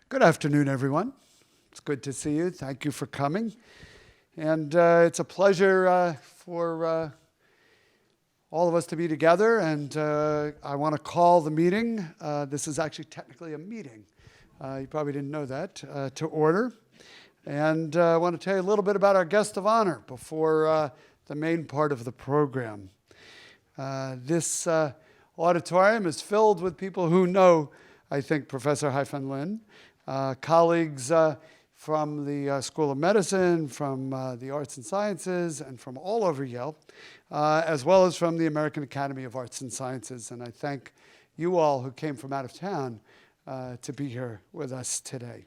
Good afternoon, everyone. It's good to see you. Thank you for coming. And it's a pleasure for all of us to be together. And I want to call the meeting. This is actually technically a meeting. You probably didn't know that, to order. And I want to tell you a little bit about our guest of honor before the main part of the program. This auditorium is filled with people who know, I think, Professor Haifan Lin, colleagues from the School of Medicine, from the Arts and Sciences, and from all over Yale, as well as from the American Academy of Arts and Sciences. And I thank you all who came from out of town to be here with us today.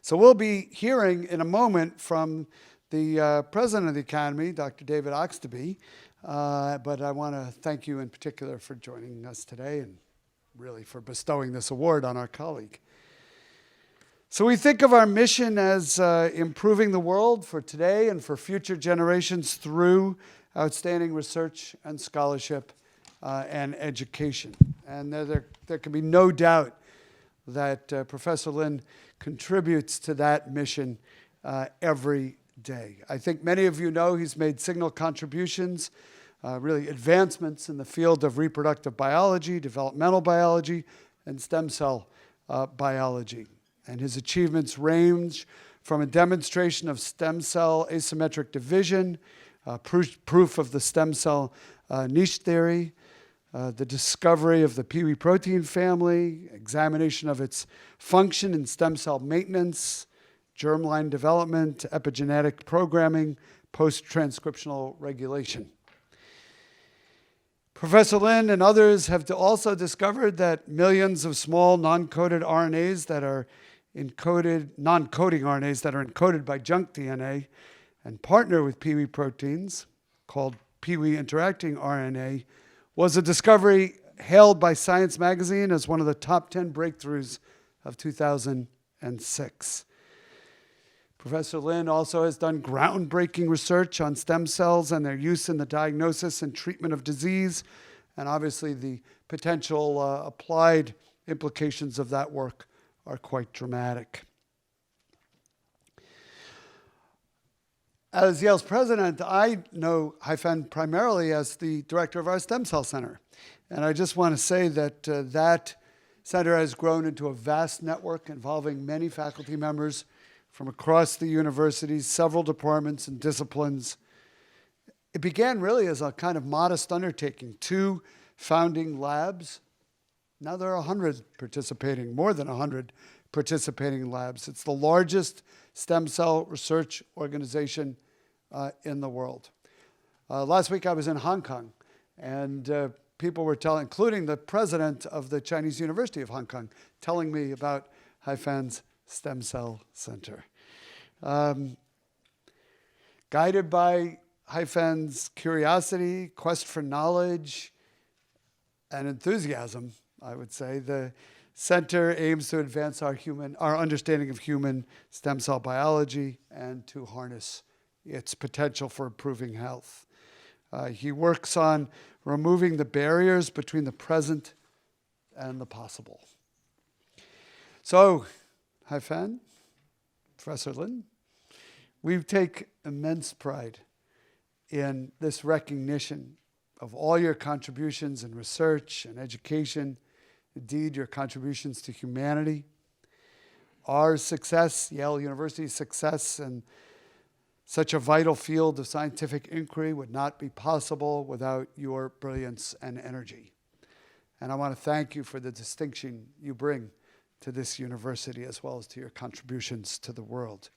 So we'll be hearing in a moment from the president of the Academy, Dr. David Oxtoby, but I want to thank you in particular for joining us today and really for bestowing this award on our colleague. So we think of our mission as improving the world for today and for future generations through outstanding research and scholarship and education. And there can be no doubt that Professor Lin contributes to that mission every day. I think many of you know he's made signal contributions, really advancements in the field of reproductive biology, developmental biology, and stem cell biology. And his achievements range from a demonstration of stem cell asymmetric division, proof of the stem cell niche theory, the discovery of the Pee-wee protein family, examination of its function in stem cell maintenance, germline development, epigenetic programming, post-transcriptional regulation. Professor Lin and others have also discovered that millions of small non-coded RNAs that are encoded, non-coding RNAs that are encoded by junk DNA and partner with Pee-wee proteins, called Pee-wee interacting RNA, was a discovery hailed by Science magazine as one of the top 10 breakthroughs of 2006. Professor Lin also has done groundbreaking research on stem cells and their use in the diagnosis and treatment of disease, and obviously the potential applied implications of that work are quite dramatic. As Yale's president, I know Haifan primarily as the director of our Stem Cell Center. And I just want to say that that center has grown into a vast network involving many faculty members from across the university, several departments and disciplines. It began really as a kind of modest undertaking, 2 founding labs. Now there are 100 participating, more than 100 participating labs. It's the largest stem cell research organization in the world. Last week I was in Hong Kong, and people were telling, including the president of the Chinese University of Hong Kong, telling me about Haifan's Stem Cell Center. Guided by Haifan's curiosity, quest for knowledge, and enthusiasm, I would say, the center aims to advance our understanding of human stem cell biology and to harness its potential for improving health. He works on removing the barriers between the present and the possible. So, Haifan, Professor Lin, we take immense pride in this recognition of all your contributions in research and education, indeed your contributions to humanity. Our success, Yale University's success in such a vital field of scientific inquiry would not be possible without your brilliance and energy. And I want to thank you for the distinction you bring to this university as well as to your contributions to the world.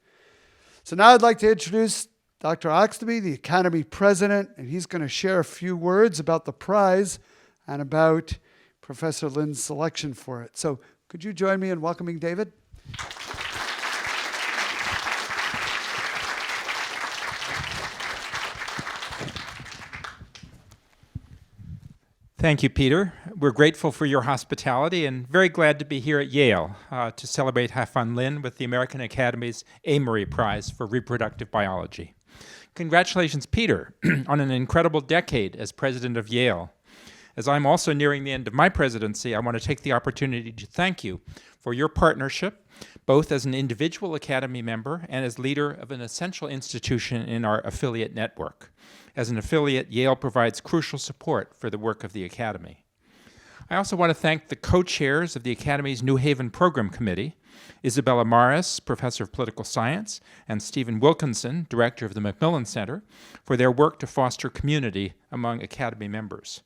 So now I'd like to introduce Dr. Oxtoby, the Academy President, and he's going to share a few words about the prize and about Professor Lin's selection for it. So could you join me in welcoming David? Thank you, Peter. We're grateful for your hospitality and very glad to be here at Yale to celebrate Haifan Lin with the American Academy's Amory Prize for Reproductive Biology. Congratulations, Peter, on an incredible decade as president of Yale. As I'm also nearing the end of my presidency, I want to take the opportunity to thank you for your partnership, both as an individual Academy member and as leader of an essential institution in our affiliate network. As an affiliate, Yale provides crucial support for the work of the Academy. I also want to thank the co-chairs of the Academy's New Haven Program Committee, Isabella Maris, Professor of Political Science, and Stephen Wilkinson, Director of the Macmillan Center, for their work to foster community among Academy members.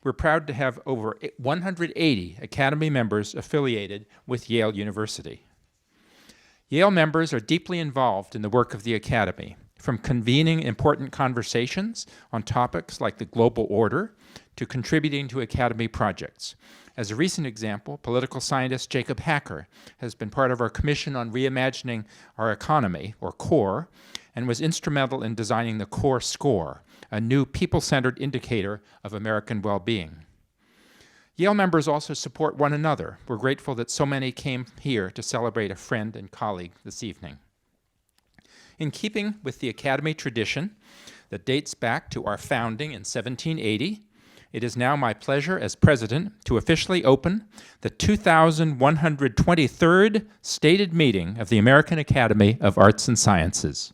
We're proud to have over 180 Academy members affiliated with Yale University. Yale members are deeply involved in the work of the Academy, from convening important conversations on topics like the global order to contributing to Academy projects. As a recent example, political scientist Jacob Hacker has been part of our Commission on Reimagining Our Economy, or CORE, and was instrumental in designing the CORE score, a new people-centered indicator of American well-being. Yale members also support one another. We're grateful that so many came here to celebrate a friend and colleague this evening. In keeping with the Academy tradition that dates back to our founding in 1780, it is now my pleasure as president to officially open the 2123rd stated meeting of the American Academy of Arts and Sciences.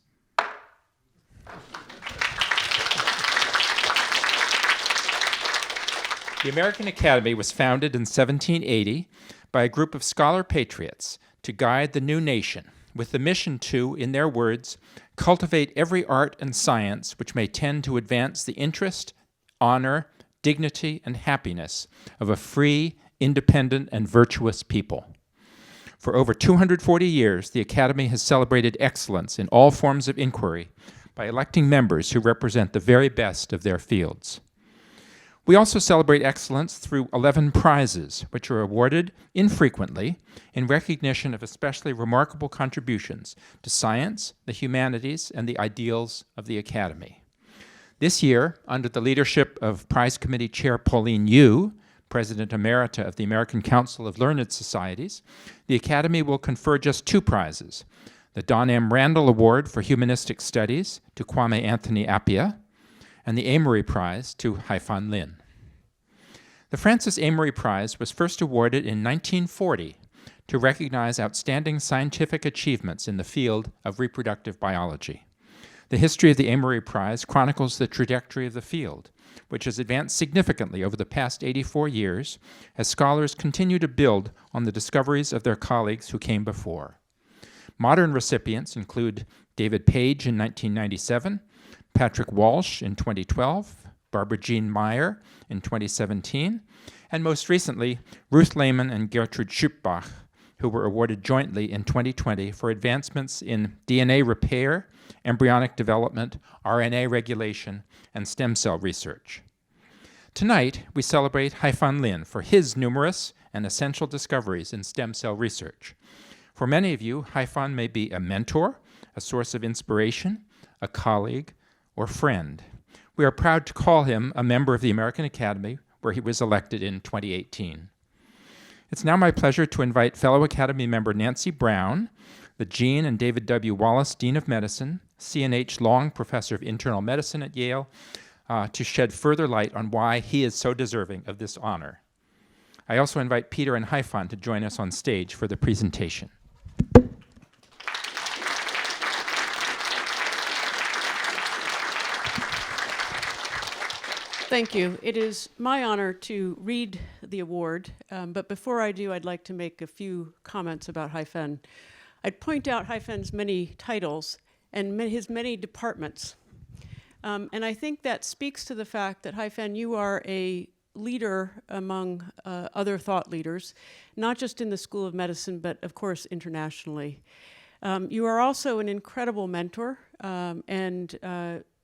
The American Academy was founded in 1780 by a group of scholar patriots to guide the new nation with the mission to, in their words, cultivate every art and science which may tend to advance the interest, honor, dignity, and happiness of a free, independent, and virtuous people. For over 240 years, the Academy has celebrated excellence in all forms of inquiry by electing members who represent the very best of their fields. We also celebrate excellence through 11 prizes, which are awarded infrequently in recognition of especially remarkable contributions to science, the humanities, and the ideals of the Academy. This year, under the leadership of Prize Committee Chair Pauline Yu, President Emerita of the American Council of Learned Societies, the Academy will confer just 2 prizes: the Don M. Randall Award for Humanistic Studies to Kwame Anthony Appiah, and the Amory Prize to Haifan Lin. The Francis Amory Prize was first awarded in 1940 to recognize outstanding scientific achievements in the field of reproductive biology. The history of the Amory Prize chronicles the trajectory of the field, which has advanced significantly over the past 84 years as scholars continue to build on the discoveries of their colleagues who came before. Modern recipients include David Page in 1997, Patrick Walsh in 2012, Barbara Jean Meyer in 2017, and most recently, Ruth Lehman and Gertrude Schupbach, who were awarded jointly in 2020 for advancements in DNA repair, embryonic development, RNA regulation, and stem cell research. Tonight, we celebrate Haifan Lin for his numerous and essential discoveries in stem cell research. For many of you, Haifan may be a mentor, a source of inspiration, a colleague, or friend. We are proud to call him a member of the American Academy, where he was elected in 2018. It's now my pleasure to invite fellow Academy member Nancy Brown, the Jean and David W. Wallace Dean of Medicine, C.N.H. Long Professor of Internal Medicine at Yale, to shed further light on why he is so deserving of this honor. I also invite Peter and Haifan to join us on stage for the presentation. Thank you. It is my honor to read the award, but before I do, I'd like to make a few comments about Haifan. I'd point out Haifan's many titles and his many departments. And I think that speaks to the fact that, Haifan, you are a leader among other thought leaders, not just in the School of Medicine, but of course internationally. You are also an incredible mentor, and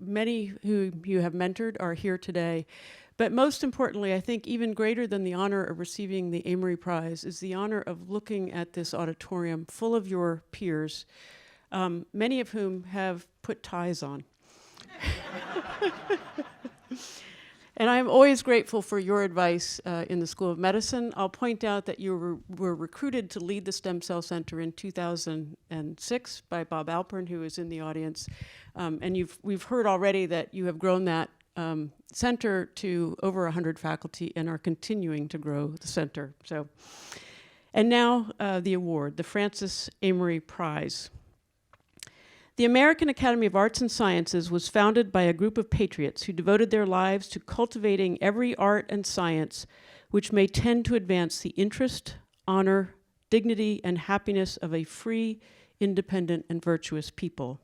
many who you have mentored are here today. But most importantly, I think even greater than the honor of receiving the Amory Prize is the honor of looking at this auditorium full of your peers, many of whom have put ties on. And I'm always grateful for your advice in the School of Medicine. I'll point out that you were recruited to lead the Stem Cell Center in 2006 by Bob Alpern, who is in the audience. And we've heard already that you have grown that center to over 100 faculty and are continuing to grow the center. So, and now the award, the Francis Amory Prize. The American Academy of Arts and Sciences was founded by a group of patriots who devoted their lives to cultivating every art and science which may tend to advance the interest, honor, dignity, and happiness of a free, independent, and virtuous people.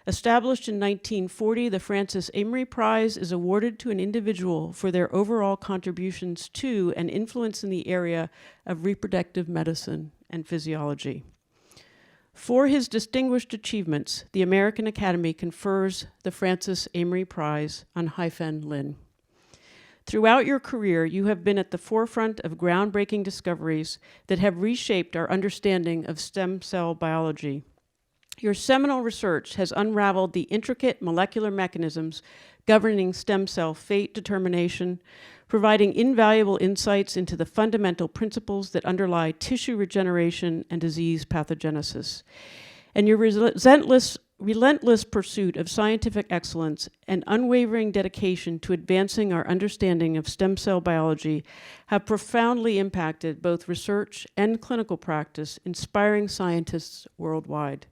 Established in 1940, the Francis Amory Prize is awarded to an individual for their overall contributions to and influence in the area of reproductive medicine and physiology. For his distinguished achievements, the American Academy confers the Francis Amory Prize on Haifan Lin. Throughout your career, you have been at the forefront of groundbreaking discoveries that have reshaped our understanding of stem cell biology. Your seminal research has unraveled the intricate molecular mechanisms governing stem cell fate determination, providing invaluable insights into the fundamental principles that underlie tissue regeneration and disease pathogenesis. And your relentless pursuit of scientific excellence and unwavering dedication to advancing our understanding of stem cell biology have profoundly impacted both research and clinical practice, inspiring scientists worldwide.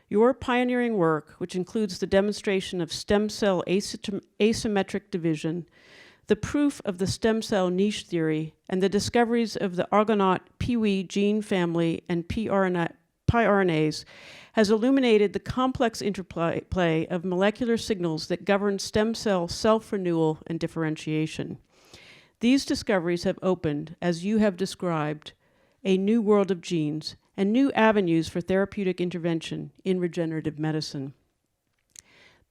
Your pioneering work, which includes the demonstration of stem cell asymmetric division, the proof of the stem cell niche theory, and the discoveries of the Argonaut Peewee gene family and piRNAs, has illuminated the complex interplay of molecular signals that govern stem cell self-renewal and differentiation. These discoveries have opened, as you have described, a new world of genes and new avenues for therapeutic intervention in regenerative medicine.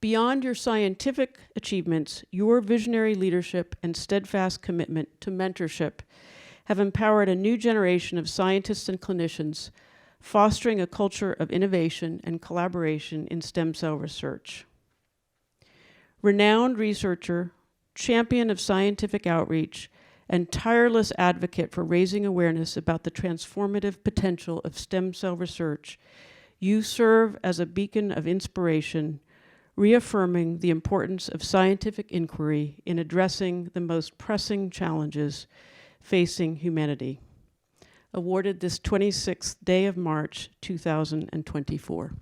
Beyond your scientific achievements, your visionary leadership and steadfast commitment to mentorship have empowered a new generation of scientists and clinicians, fostering a culture of innovation and collaboration in stem cell research. Renowned researcher, champion of scientific outreach, and tireless advocate for raising awareness about the transformative potential of stem cell research, you serve as a beacon of inspiration, reaffirming the importance of scientific inquiry in addressing the most pressing challenges facing humanity. Awarded this 26th day of March, 2024.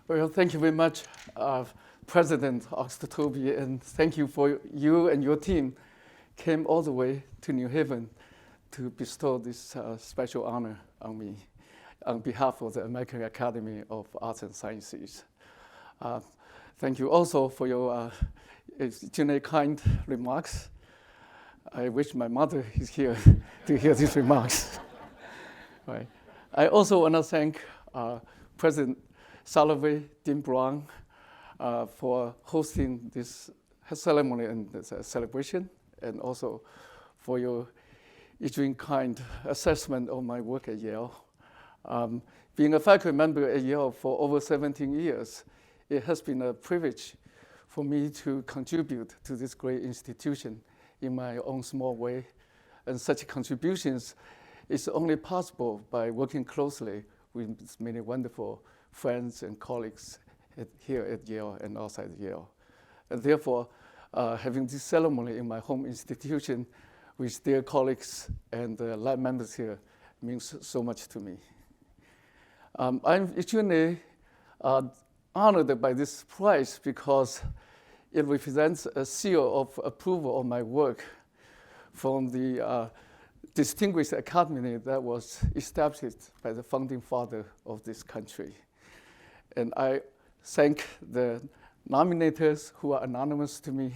Well, thank you very much, President Oxtoby, and thank you for you and your team came all the way to New Haven to bestow this special honor on me on behalf of the American Academy of Arts and Sciences. Thank you also for your extremely kind remarks. I wish my mother is here to hear these remarks. Right. I also want to thank President Salovey, Dean Brown, for hosting this ceremony and this celebration, and also for your extremely kind assessment of my work at Yale. Being a faculty member at Yale for over 17 years, it has been a privilege for me to contribute to this great institution in my own small way. And such contributions is only possible by working closely with many wonderful friends and colleagues here at Yale and outside Yale. And therefore, having this ceremony in my home institution with dear colleagues and lab members here means so much to me. I'm extremely honored by this prize because it represents a seal of approval of my work from the distinguished academy that was established by the founding father of this country. And I thank the nominators who are anonymous to me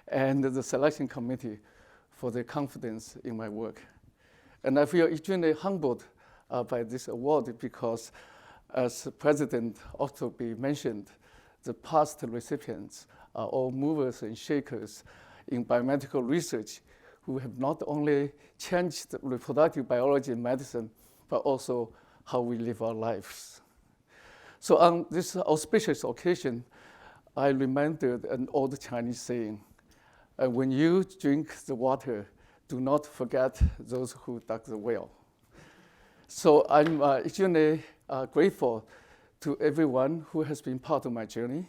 and the selection committee for their confidence in my work. And I feel extremely humbled by this award because, as President Octoby mentioned, the past recipients are all movers and shakers in biomedical research who have not only changed reproductive biology and medicine, but also how we live our lives. So on this auspicious occasion, I remembered an old Chinese saying, when you drink the water, do not forget those who dug the well. So I'm extremely grateful to everyone who has been part of my journey.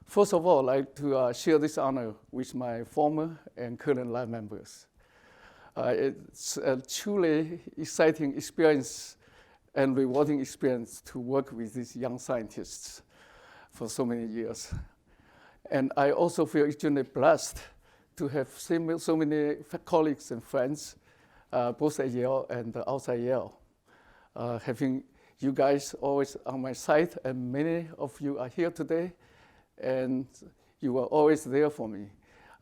First of all, I'd like to share this honor with my former and current lab members. It's a truly exciting experience and rewarding experience to work with these young scientists for so many years. And I also feel extremely blessed to have so many colleagues and friends, both at Yale and outside Yale. Having you guys always on my side, and many of you are here today, and you are always there for me.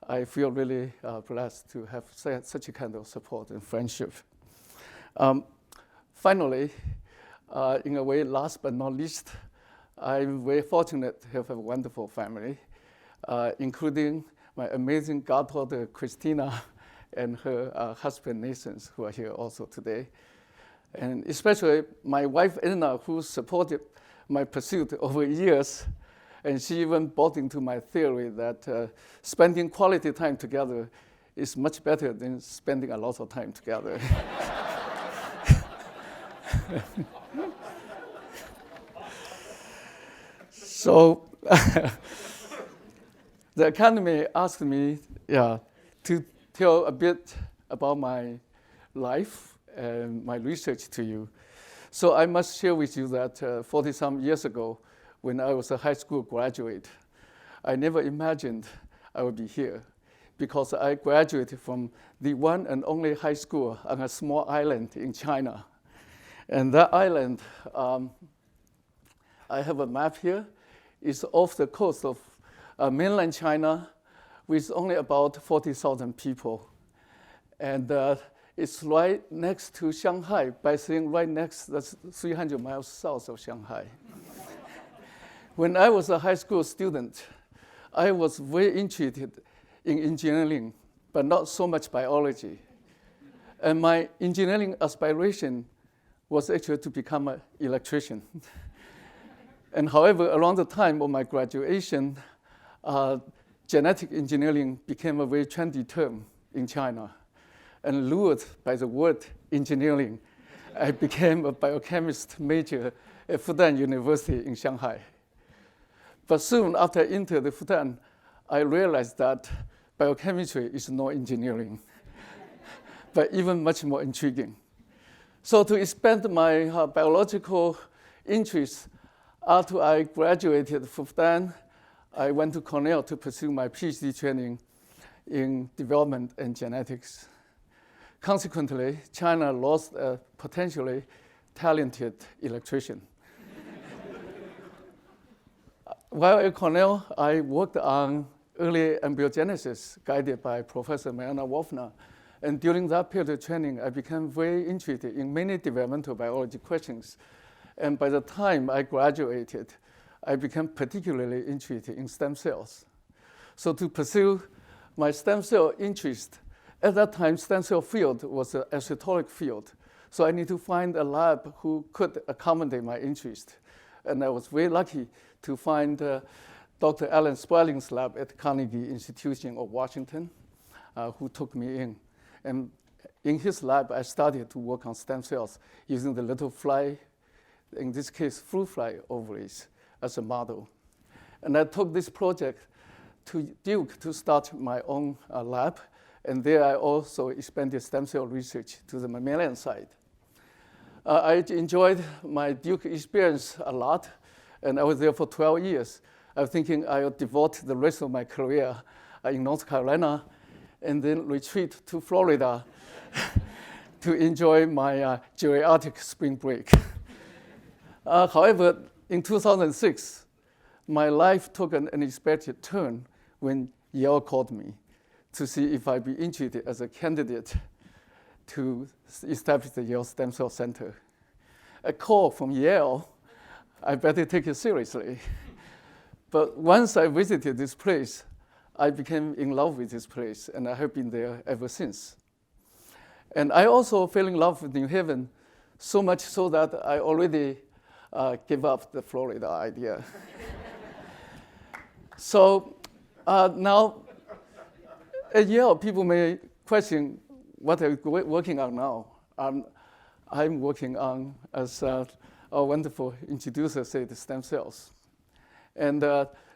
I feel really blessed to have such a kind of support and friendship. Finally, in a way, last but not least, I'm very fortunate to have a wonderful family, including my amazing goddaughter, Christina, and her husband, Nathan, who are here also today. And especially my wife, Anna, who supported my pursuit over years. And she even bought into my theory that spending quality time together is much better than spending a lot of time together. So the Academy asked me to tell a bit about my life and my research to you. So I must share with you that 40-some years ago, when I was a high school graduate, I never imagined I would be here because I graduated from the one and only high school on a small island in China. And that island, I have a map here, is off the coast of mainland China with only about 40,000 people. And it's right next to Shanghai, by saying right next, that's 300 miles south of Shanghai. When I was a high school student, I was very interested in engineering, but not so much biology. And my engineering aspiration was actually to become an electrician. And however, around the time of my graduation, genetic engineering became a very trendy term in China. And lured by the word engineering, I became a biochemist major at Fudan University in Shanghai. But soon after I entered the Fudan, I realized that biochemistry is not engineering, but even much more intriguing. So to expand my biological interests, after I graduated from Fudan, I went to Cornell to pursue my PhD training in development and genetics. Consequently, China lost a potentially talented electrician. While at Cornell, I worked on early embryogenesis guided by Professor Mariana Wolfner. And during that period of training, I became very interested in many developmental biology questions. And by the time I graduated, I became particularly interested in stem cells. So to pursue my stem cell interest, at that time, stem cell field was an esoteric field. So I need to find a lab who could accommodate my interest. And I was very lucky to find Dr. Alan Sperling's lab at Carnegie Institution of Washington, who took me in. And in his lab, I started to work on stem cells using the little fly, in this case, fruit fly ovaries, as a model. And I took this project to Duke to start my own lab. And there I also expanded stem cell research to the mammalian side. I enjoyed my Duke experience a lot, and I was there for 12 years. I was thinking I would devote the rest of my career in North Carolina and then retreat to Florida to enjoy my geriatric spring break. However, in 2006, my life took an unexpected turn when Yale called me to see if I'd be interested as a candidate to establish the Yale Stem Cell Center. A call from Yale, I better take it seriously. But once I visited this place, I became in love with this place, and I have been there ever since. And I also fell in love with New Haven, so much so that I already gave up the Florida idea. So now at Yale, people may question what I'm working on now. I'm working on, as our wonderful introducer said, stem cells. And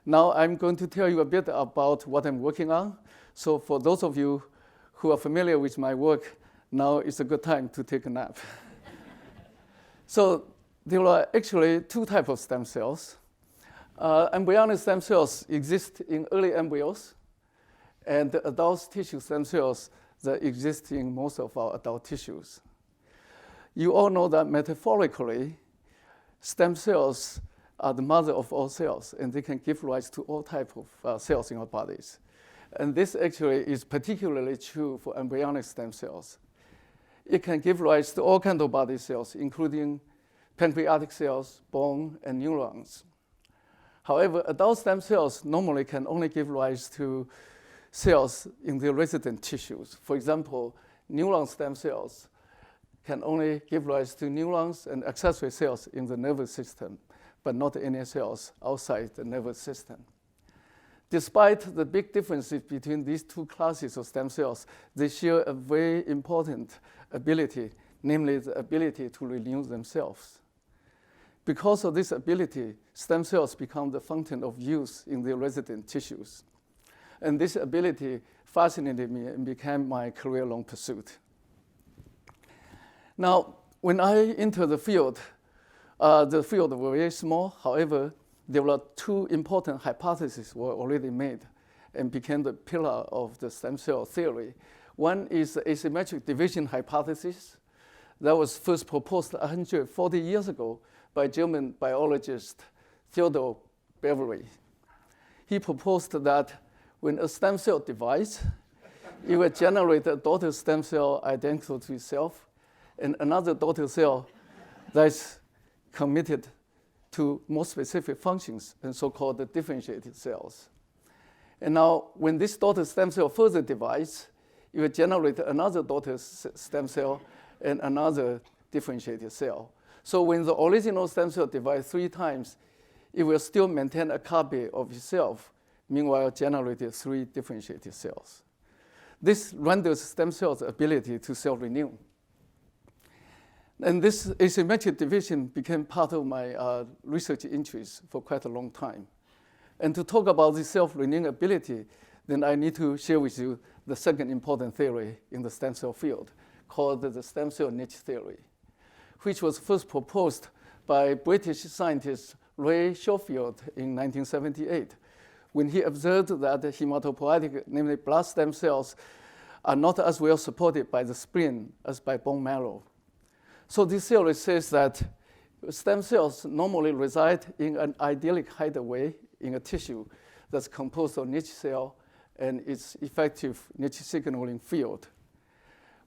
now I'm going to tell you a bit about what I'm working on. So for those of you who are familiar with my work, now is a good time to take a nap. So there are actually two types of stem cells. Embryonic stem cells exist in early embryos, and the adult tissue stem cells that exist in most of our adult tissues. You all know that metaphorically, stem cells are the mother of all cells, and they can give rise to all types of cells in our bodies. And this actually is particularly true for embryonic stem cells. It can give rise to all kinds of body cells, including pancreatic cells, bone, and neurons. However, adult stem cells normally can only give rise to cells in the resident tissues. For example, neuron stem cells can only give rise to neurons and accessory cells in the nervous system, but not any cells outside the nervous system. Despite the big differences between these two classes of stem cells, they share a very important ability, namely the ability to renew themselves. Because of this ability, stem cells become the fountain of youth in the resident tissues. And this ability fascinated me and became my career-long pursuit. Now, when I entered the field was very small. However, there were two important hypotheses were already made and became the pillar of the stem cell theory. One is the asymmetric division hypothesis that was first proposed 140 years ago by German biologist Theodor Beverly. He proposed that when a stem cell divides, it will generate a daughter stem cell identical to itself and another daughter cell that's committed to more specific functions and so-called the differentiated cells. And now, when this daughter stem cell further divides, it will generate another daughter stem cell and another differentiated cell. So when the original stem cell divides 3 times, it will still maintain a copy of itself, meanwhile generated 3 differentiated cells. This renders stem cells' ability to self-renew. And this asymmetric division became part of my research interest for quite a long time. And to talk about this self-renewing ability, then I need to share with you the second important theory in the stem cell field, called the stem cell niche theory, which was first proposed by British scientist Ray Schofield in 1978, when he observed that the hematopoietic, namely blood stem cells, are not as well supported by the spleen as by bone marrow. So this theory says that stem cells normally reside in an idyllic hideaway in a tissue that's composed of niche cell and its effective niche signaling field.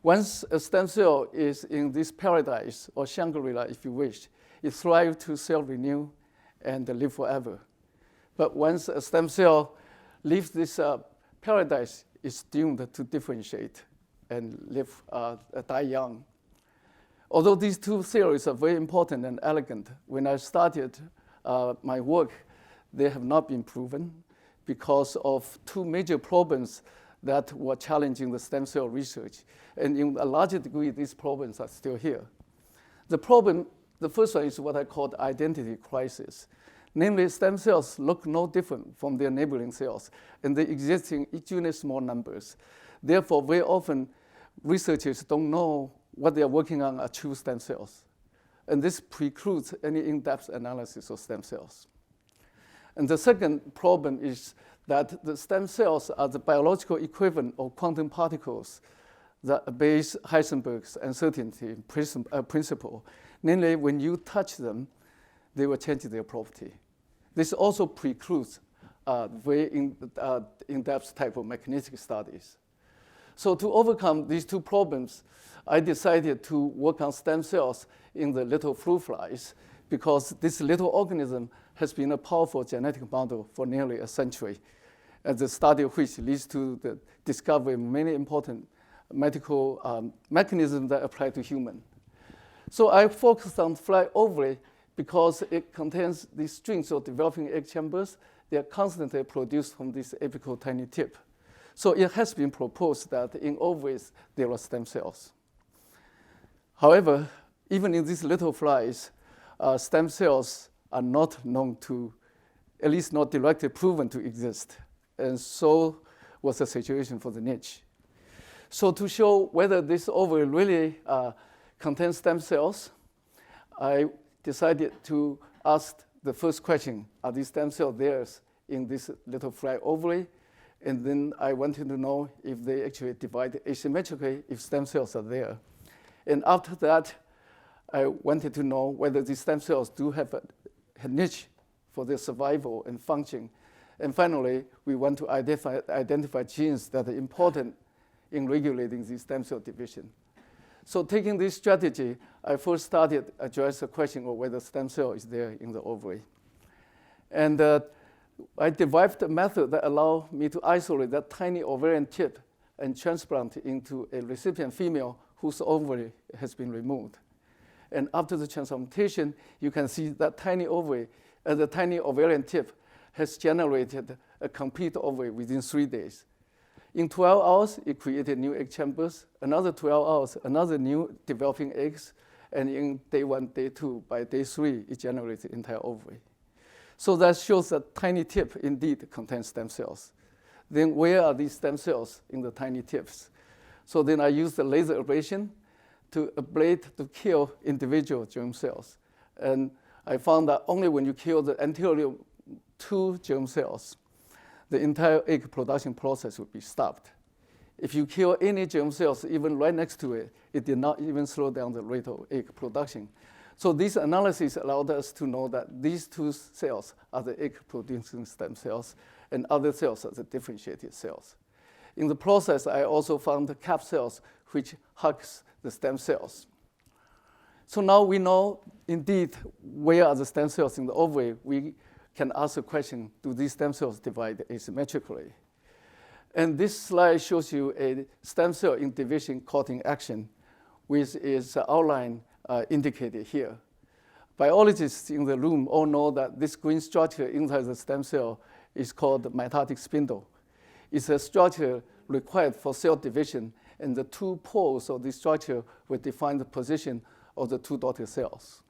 Once a stem cell is in this paradise, or Shangri-La if you wish, it thrives to self-renew and live forever. But once a stem cell leaves this paradise, it's doomed to differentiate and live, die young. Although these two theories are very important and elegant, when I started my work, they have not been proven because of 2 major problems that were challenging the stem cell research. And in a larger degree, these problems are still here. The first one is what I call the identity crisis. Namely, stem cells look no different from their neighboring cells, and they exist in extremely small numbers. Therefore, very often, researchers don't know what they are working on are true stem cells. And this precludes any in-depth analysis of stem cells. And the second problem is that the stem cells are the biological equivalent of quantum particles that obeys Heisenberg's uncertainty principle. Namely, when you touch them, they will change their property. This also precludes very in-depth type of mechanistic studies. So to overcome these two problems, I decided to work on stem cells in the little fruit flies because this little organism has been a powerful genetic model for nearly a century, and the study of which leads to the discovery of many important medical mechanisms that apply to humans. So I focused on fly ovary because it contains these strings of developing egg chambers. They are constantly produced from this apical tiny tip. So it has been proposed that in ovaries there are stem cells. However, even in these little flies, stem cells are not known to, at least not directly proven to exist. And so was the situation for the niche. So to show whether this ovary really contains stem cells, I decided to ask the first question, are these stem cells there in this little fly ovary? And then I wanted to know if they actually divide asymmetrically, if stem cells are there. And after that, I wanted to know whether these stem cells do have a niche for their survival and function. And finally, we want to identify genes that are important in regulating the stem cell division. So taking this strategy, I first started to address the question of whether stem cell is there in the ovary. And I devised a method that allowed me to isolate that tiny ovarian tip and transplant it into a recipient female whose ovary has been removed. And after the transplantation, you can see that tiny ovary, the tiny ovarian tip has generated a complete ovary within 3 days. In 12 hours, it created new egg chambers. Another 12 hours, another new developing eggs. And in day 1, day 2, by day 3, it generates the entire ovary. So that shows that tiny tip indeed contains stem cells. Then where are these stem cells in the tiny tips? So then I used the laser ablation to ablate to kill individual germ cells. And I found that only when you kill the anterior 2 germ cells, the entire egg production process would be stopped. If you kill any germ cells, even right next to it, it did not even slow down the rate of egg production. So this analysis allowed us to know that these 2 cells are the egg-producing stem cells, and other cells are the differentiated cells. In the process, I also found the cap cells, which hugs the stem cells. So now we know, indeed, where are the stem cells in the ovary. We can ask the question, do these stem cells divide asymmetrically? And this slide shows you a stem cell in division coating action, which is outline indicated here. Biologists in the room all know that this green structure inside the stem cell is called the mitotic spindle. It's a structure required for cell division, and the 2 poles of this structure will define the position of the 2 daughter cells.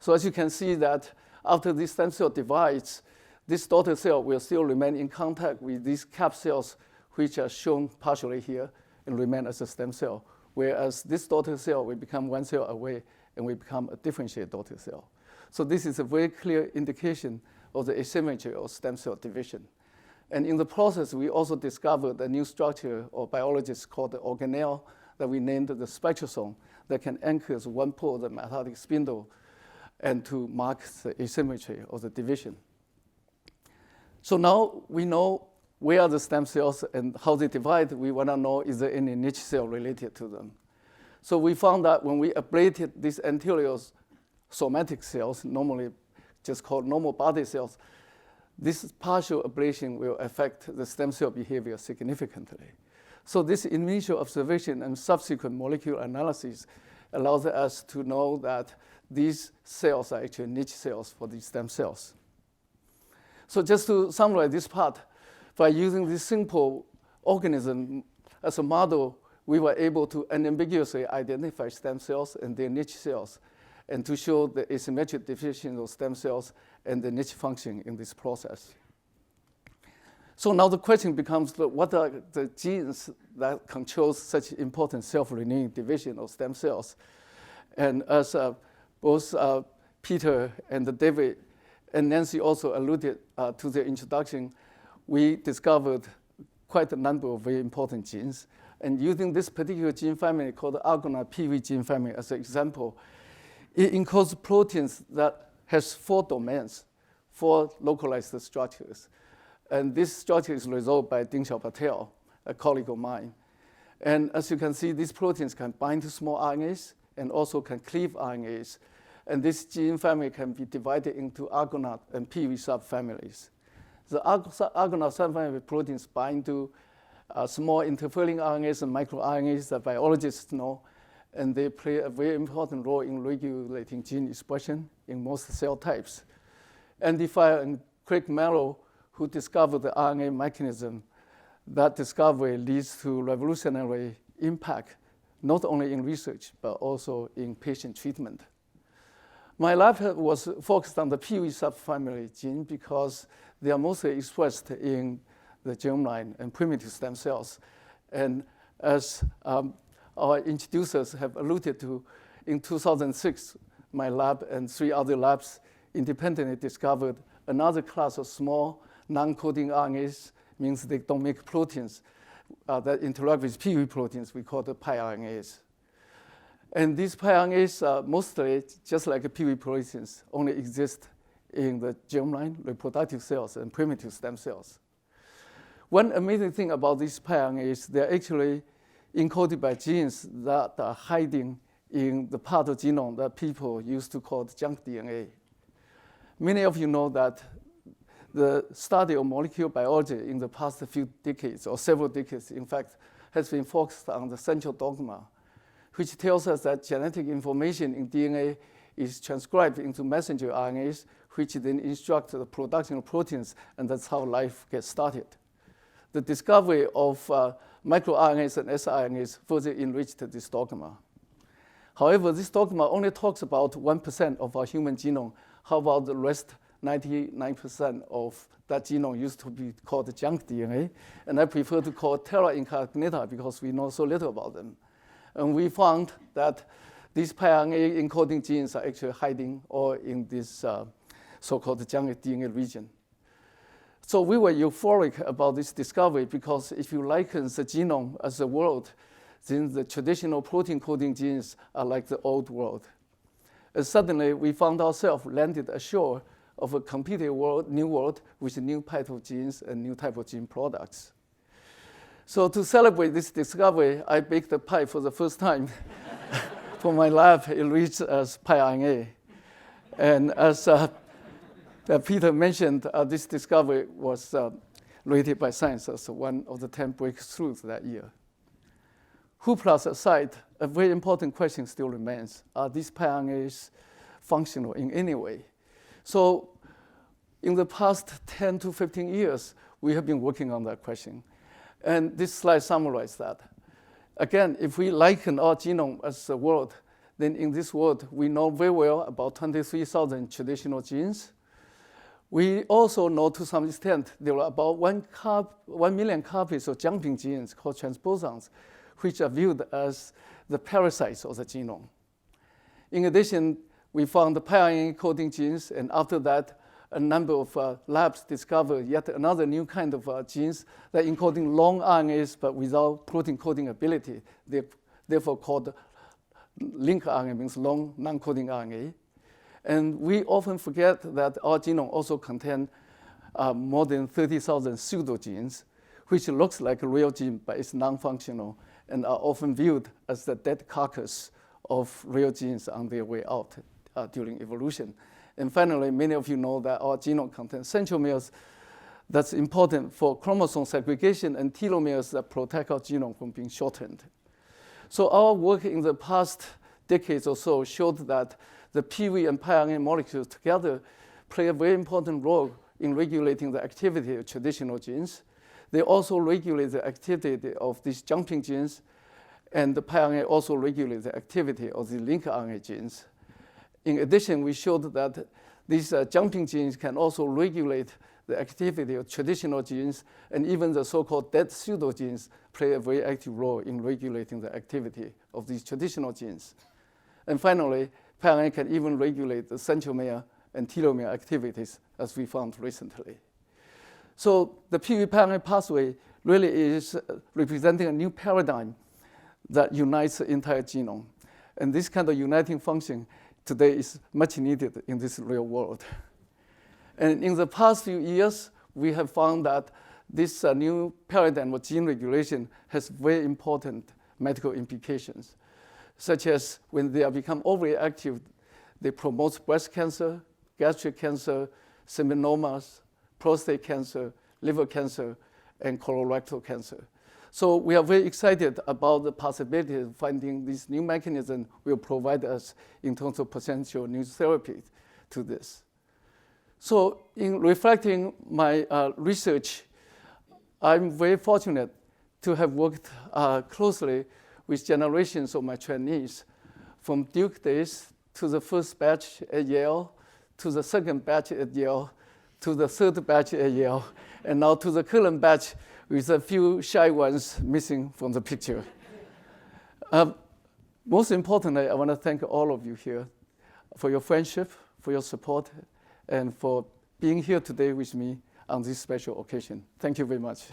So as you can see that after this stem cell divides, this daughter cell will still remain in contact with these cap cells, which are shown partially here, and remain as a stem cell, whereas this daughter cell will become 1 cell away and will become a differentiated daughter cell. So this is a very clear indication of the asymmetry of stem cell division. And in the process, we also discovered a new structure, or biologists called the organelle, that we named the spectrosome, that can anchor 1 pole of the mitotic spindle and to mark the asymmetry of the division. So now we know where are the stem cells and how they divide. We want to know, is there any niche cell related to them? So we found that when we ablated these anterior somatic cells, normally just called normal body cells, this partial ablation will affect the stem cell behavior significantly. So this initial observation and subsequent molecular analysis allows us to know that these cells are actually niche cells for these stem cells. So just to summarize this part, by using this simple organism as a model, we were able to unambiguously identify stem cells and their niche cells, and to show the asymmetric division of stem cells and the niche function in this process. So now the question becomes, what are the genes that control such important self-renewing division of stem cells? And as both Peter and David and Nancy also alluded to their introduction, we discovered quite a number of very important genes. And using this particular gene family called the Argonauts PV gene family as an example, it encodes proteins that has 4 domains, 4 localized structures. And this structure is resolved by Ding Xiao Patel, a colleague of mine. And as you can see, these proteins can bind to small RNAs and also can cleave RNAs. And this gene family can be divided into Argonaute and PV subfamilies. The Argonaute subfamily proteins bind to small interfering RNAs and microRNAs that biologists know, and they play a very important role in regulating gene expression in most cell types. Andy Fire and Craig Mello, who discovered the RNA mechanism, that discovery leads to revolutionary impact, not only in research, but also in patient treatment. My lab was focused on the PV subfamily gene because they are mostly expressed in the germline and primitive stem cells. And as our introducers have alluded to, in 2006, my lab and 3 other labs independently discovered another class of small non-coding RNAs, means they don't make proteins that interact with PV proteins. We call the piRNAs. And these piRNAs mostly, just like PV proteins, only exist in the germline, reproductive cells, and primitive stem cells. One amazing thing about these piRNAs, they're actually encoded by genes that are hiding in the part of genome that people used to call junk DNA. Many of you know that the study of molecular biology in the past few decades, or several decades, in fact, has been focused on the central dogma, which tells us that genetic information in DNA is transcribed into messenger RNAs, which then instruct the production of proteins, and that's how life gets started. The discovery of microRNAs and siRNAs further enriched this dogma. However, this dogma only talks about 1% of our human genome. How about the rest 99% of that genome used to be called junk DNA? And I prefer to call terra incognita because we know so little about them. And we found that these piRNA encoding genes are actually hiding all in this so-called junk DNA region. So we were euphoric about this discovery because if you liken the genome as a world, then the traditional protein coding genes are like the old world. And suddenly we found ourselves landed ashore of a competitive world, new world with new type of genes and new type of gene products. So to celebrate this discovery, I baked a pie for the first time for my lab. It reads as piRNA. And as Peter mentioned, this discovery was rated by Science as one of the 10 breakthroughs that year. Hooplas aside, a very important question still remains. Are these piRNAs functional in any way? So in the past 10 to 15 years, we have been working on that question. And this slide summarizes that. Again, if we liken our genome as a world, then in this world, we know very well about 23,000 traditional genes. We also know to some extent there are about 1 million copies of jumping genes called transposons, which are viewed as the parasites of the genome. In addition, we found the piRNA coding genes, and after that, a number of labs discovered yet another new kind of genes that encoding long RNAs but without protein coding ability. They're therefore called link RNA, means long non-coding RNA. And we often forget that our genome also contains more than 30,000 pseudogenes, which looks like a real gene, but it's non-functional and are often viewed as the dead carcass of real genes on their way out during evolution. And finally, many of you know that our genome contains centromeres that's important for chromosome segregation and telomeres that protect our genome from being shortened. So our work in the past decades or so showed that the PV and piRNA molecules together play a very important role in regulating the activity of traditional genes. They also regulate the activity of these jumping genes, and the piRNA also regulate the activity of the link RNA genes. In addition, we showed that these jumping genes can also regulate the activity of traditional genes, and even the so-called dead pseudogenes play a very active role in regulating the activity of these traditional genes. And finally, piRNA can even regulate the centromere and telomere activities, as we found recently. So the PV-piRNA pathway really is representing a new paradigm that unites the entire genome. And this kind of uniting function today is much needed in this real world. And in the past few years, we have found that this new paradigm of gene regulation has very important medical implications, such as when they become overactive, they promote breast cancer, gastric cancer, seminomas, prostate cancer, liver cancer, and colorectal cancer. So we are very excited about the possibility of finding this new mechanism will provide us in terms of potential new therapies to this. So in reflecting my research, I'm very fortunate to have worked closely with generations of my trainees, from Duke days to the first batch at Yale, to the second batch at Yale, to the third batch at Yale, and now to the current batch with a few shy ones missing from the picture. Most importantly, I want to thank all of you here for your friendship, for your support, and for being here today with me on this special occasion. Thank you very much.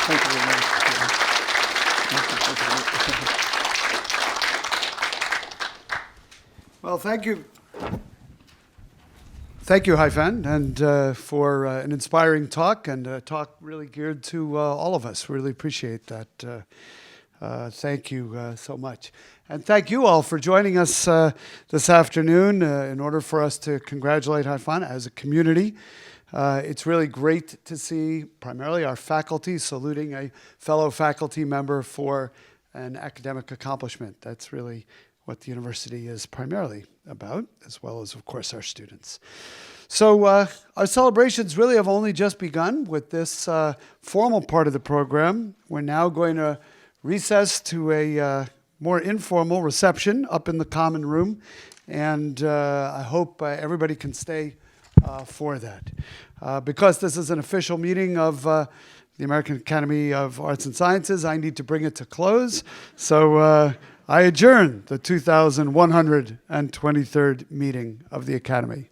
Thank you very much. Well, thank you. Thank you, Haifan, and for an inspiring talk, and a talk really geared to all of us. Really appreciate that. Thank you so much. And thank you all for joining us this afternoon in order for us to congratulate Haifan as a community. It's really great to see primarily our faculty saluting a fellow faculty member for an academic accomplishment. That's really what the university is primarily about, as well as, of course, our students. So our celebrations really have only just begun with this formal part of the program. We're now going to recess to a more informal reception up in the common room, and I hope everybody can stay for that. Because this is an official meeting of the American Academy of Arts and Sciences, I need to bring it to close. So I adjourn the 2123rd meeting of the Academy.